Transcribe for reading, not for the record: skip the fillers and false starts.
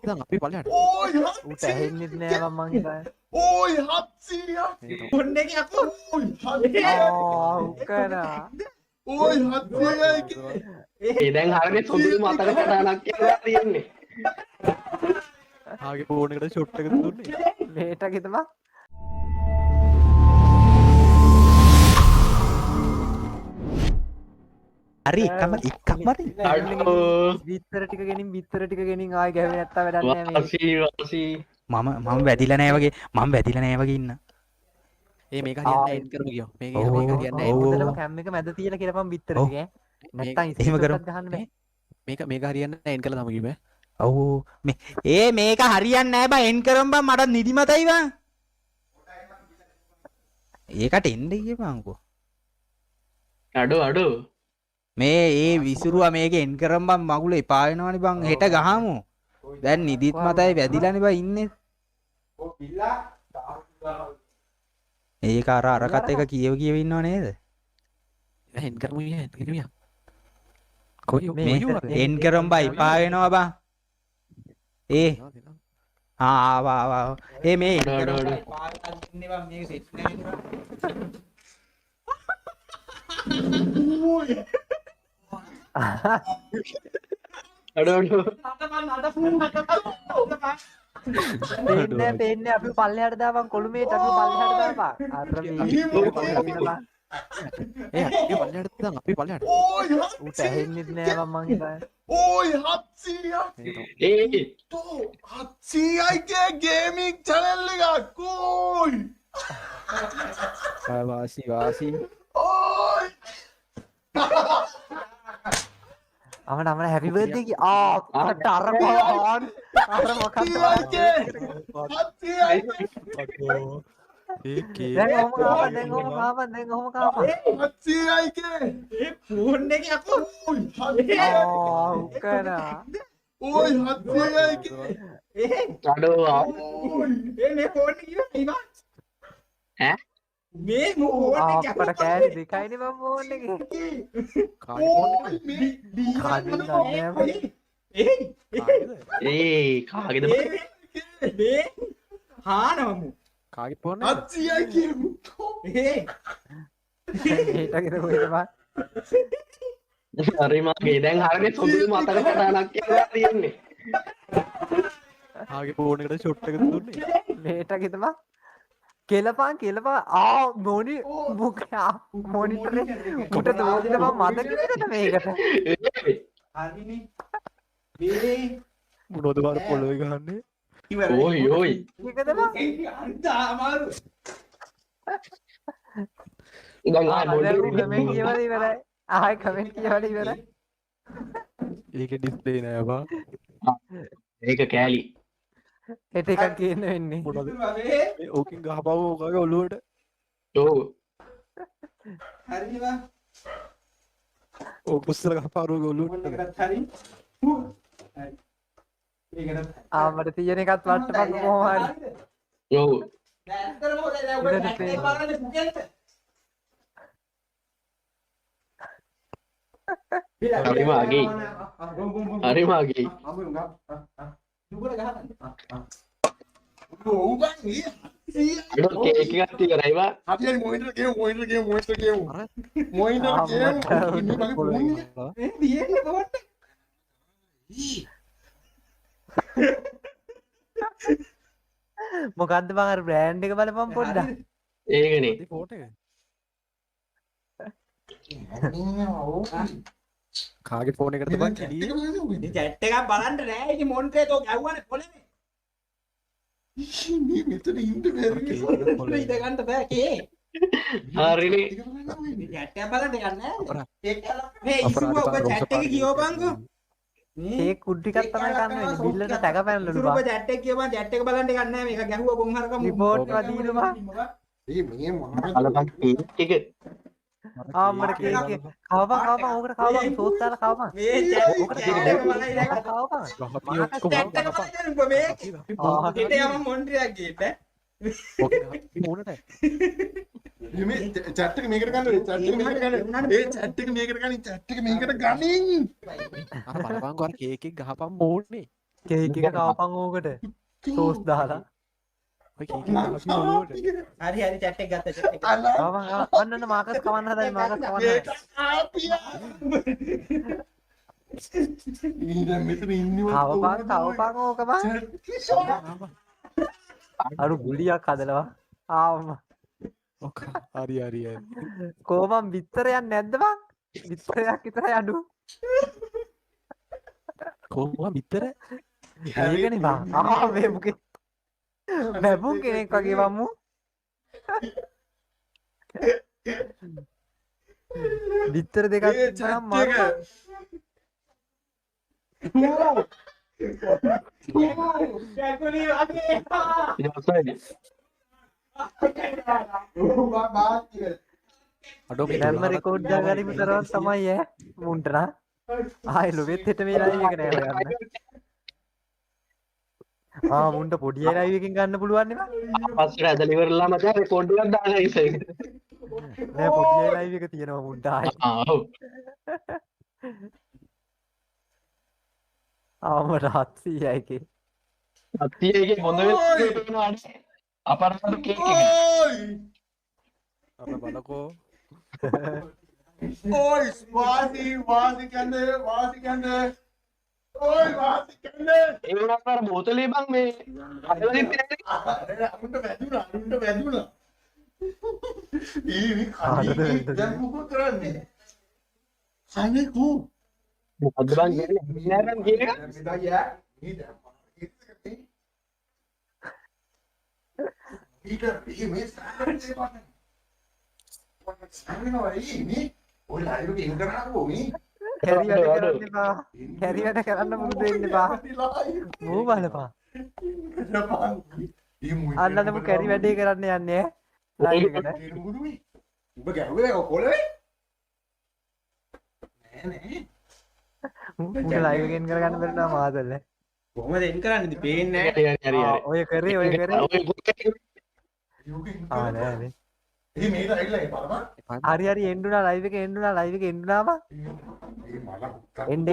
දැන් අපි පල්ලෙහාට. ඕයි ඌට ඇහෙන්නෙත් නෑ මං හිතන්නේ. ඕයි 700ක් මොන්නේ කියකෝ ඕයි 700ක් උකනා. ඕයි 700යි ඒ දැන් හරියට සුදුසු මතක සටහනක් කියලා තියෙන්නේ. ආගේ ෆෝන් එකට ෂොට් එක දුන්නේ. මේට කිතම හරි එකම අඩෝ බිත්තර ටික ගෙනින් බිත්තර ටික ගෙනින් ආයෙ ගැහුවේ නැත්තා වැඩක් නෑ මේ. වාසී මම වැදිලා නෑ වගේ මම වැදිලා නෑ වගේ ඉන්න. ඒ මේක හරියන්නේ එන් කරමු කියෝ. මේක හරියන්නේ ඔව්. හොඳටම කැම් එක මැද තියලා කියලාපන් බිත්තර ටික ඈ. නැත්තම් එහෙම ඉස්සරහට කරමු. ගහන්න බෑ. මේක හරියන්නේ එන් කළා තමයි කිව්වේ. ඔව් මේක හරියන්නේ නෑ බං එන් කරම් බං මට නිදිමතයි බං. ඒකට එන්න කියපන්කෝ. අඩෝ මේ ඒ විසිරුවා මේක එන් කරම් බං මගුල එපා වෙනවනේ බං හෙට ගහමු. දැන් නිදිත් මතයි වැදිලානේ බං ඉන්නේ. ඒක අරකට එක කියව ඉන්නව නේද? එන් කරමු එන් කරමු. කොයි මේ එන් කරම් බං එපා වෙනවා බං. ඒ ආවා ඒ මේ එන් කරම් බං එපා වෙලා ඉන්නේ බං මේක සෙට් නෑ. අඩෝ පේන්නේ අපි පල්ලෙහාට දාපන් කොළුමේට අපි පල්ලෙහාට දාපන්. අර මේ ඒ අපි පල්ලෙහාට දැන් අපි පල්ලෙහාට. ඕයි ඌට ඇහෙන්නෙත් නෑ මං හිතන්නේ. ඕයි 700ක් ඒ තෝ 700යි ගේමින් channel එකක් ඕයි වාසි ඕයි අමන හැපි බර්ත්ඩේ කි අට අර මොකක්ද? අර මොකක්ද? 700යි ඒකේ දැන් ඔහොම කාපන් දැන් ඔහොම කාපන් 700යි ඒ ෆෝන් එකේ අකෝ ඕයි උකනා. ඕයි 700යි අඩෝ ඕයි මේ ෆෝන් එක ඉවරයි ඈ මේ ෆෝන් එක අපර කෑලි දෙකයිනේ මම ෆෝන් එකේ. ඕයි මේ කාගෙන් ගන්නෑ ඒ කාගේද මේ හානමු කාගේ ෆෝන් 700යි කියමු මේට කොහෙද බං? හරි මාගේ දැන් හරියට සුදුසු මතක සටහනක් කියලා තියෙන්නේ. ආගේ ෆෝන් එකට ෂොට් එක දුන්නේ. මේට කිතම කෙලපන් මොනි මුඛා මොනිටරේ උට දෝදින මම මතක නේද මේකට? හරිනේ මේ මොනවද බාර පොළොවේ ගහන්නේ? ඕයි ඒකද බං? අමාරු දැන් ආ කමෙන්ට් මොඩේ කියවලා ඉවරයි. ආයි කමෙන්ට් කියවලා ඉවරයි. ඒකේ ඩිස්ප්ලේ නෑ බා. ඒක කෑලි හෙට එකක් කියන්න වෙන්නේ. මොනවද? මේ ඕකින් ගහපුවා ඔකාගේ ඔළුවට. ඔව් හරිනේ බා ඕක පුස්සල ගහපුවා ඔරුගේ ඔළුවට. හරි ඒකට ආමඩ තියෙන එකත් වට්ටපන් කොහොම හරි. ඔව් දැන් මොකද දැන් ඔක බලන්නේ පුකෙන්ට හරි මාගේ හරි මාගේ අඩෝ කේක් එකක් තියරයි වා අපි මොනිටර් ගේමු මොනිටර් ඉන්නේ මගේ ෆෝන් එක මේ දියන්නේ පොට්ට මොකද්ද බං අර බ්‍රෑන්ඩ් එක බලපන් පොඩ්ඩක්. ඒකනේ ෆෝටෝ එක. කාගේ ෆෝන් එකටද බං කෙලියේ? මේ chat එකක් බලන්න නෑ ඉතින් මොනිටර් එක ගැව්වනේ පොළවේ මේ මෙතන ඉන්න බැරි ඉඳ ගන්න බෑ කේ හරිනේ මේ chat එක බලන්න ගන්න අපරාධ. මේ ඉස්සුව ඔබ chat එක කියවපන්කෝ ඒ කුඩ් ටිකක් තමයි ගන්න වෙන්නේ. බිල්ලට ටැග පැනලලු ඉස්සුව ඔබ බං. chat එක කියවපන් chat එක බලන්න ගන්න නෑ මේක ගැහුවා බොන් හරකම රිපෝට් එකක් දීලා බං. මේ මහා කලපන් කේක් එක ආමඩ කේක් කවපන් ඕකට කවපන් සෝස් දාලා කවපන්. මේ chat එක බලයි දැන් කවපන්. ගහපිය ඔක්කොම chat එක බලන්න ඔබ මේ හෙට යම මොන්ට්‍රියක් ගේට ෆෝනට මේ chat එක මේකට ගන්න chat එක මේකට ගන්න ඒ chat එක මේකට ගන්න chat එක මේකට ගනින් අර බලපංකෝ අර කේක් එක ගහපන් මෝන්නේ. කේක් එක කවපන් ඕකට සෝස් දාලා ඔය කීකේ අපි ඔලුවට. හරි හරි chat එක ගත්තා chat එක. අන්න මාකස් කවන්න හදයි මාකස් කවන්න හදයි මෙතන ඉන්නව කවපන් ඕක බං අරු ගුලියක් හදලවා ආවම ඔක හරි හරි හරි. කෝමම් බිත්තරයක් නැද්ද බං බිත්තරයක් විතරයි අඩු කොහොම බිත්තර? ඒකනේ බං මේ මුකේ බැබුම් කෙනෙක් වගේ වම්මු බිත්තර දෙකක් තිබ්බනම් මාරු දැම්ම රෙකෝඩ් දාගනිමු තරවත් තමයි ඈ මුන්ට නා ආයි ලොවෙත් හෙට මේ ලයිව් එක නෑ හොයන්න මුන්ට පොඩි ලයිව් එකකින් ගන්න පුළුවන් නේ පස්සේ ඇදලා ඉවරලා මචං රෙකෝඩ් එකක් දාලා ඉතින් නෑ පොඩි ලයිව් එක තියෙනවා මුන්ට ආයි ඔව් ආමර 700යි එකේ අත්තියේ හොඳ වෙනවා අපරාධ කේක් එක අර බලකෝ. Oi, වාසි කන්නේ. Oi, වාසි කන්නේ. ඒ වුණාට අර බෝතලේ බං මේ අදවලින් තියෙන්නේ අරුන්ට වැදුනා. ඊවි කන්නේ. දැන් මොකද කරන්නේ? සයිනේ කෝ. මොකද්ද බං කියන්නේ නෑරන් කියන්නේ කැරි වැඩ කරන්න පුරුදු වෙන්න එපා මූ බලපා අන්නදම කැරි වැඩේ කරන්න යන්නේ ලයිව් එකට උඹ ගැහුවේ කොලේ නෑ මුන්ට ලයිව් එකෙන් කරගන්න බැරි නම් ආදල්ල කොහොමද එන් කරන්නේ ඉතින් පේන්නේ නැහැ. ඔය කරේ නෑ නෑ මේක ඇවිල්ලා ඒ බලපන් හරි එන්නුනා ලයිව් එක එන්නුනාම ඒ මල එන්න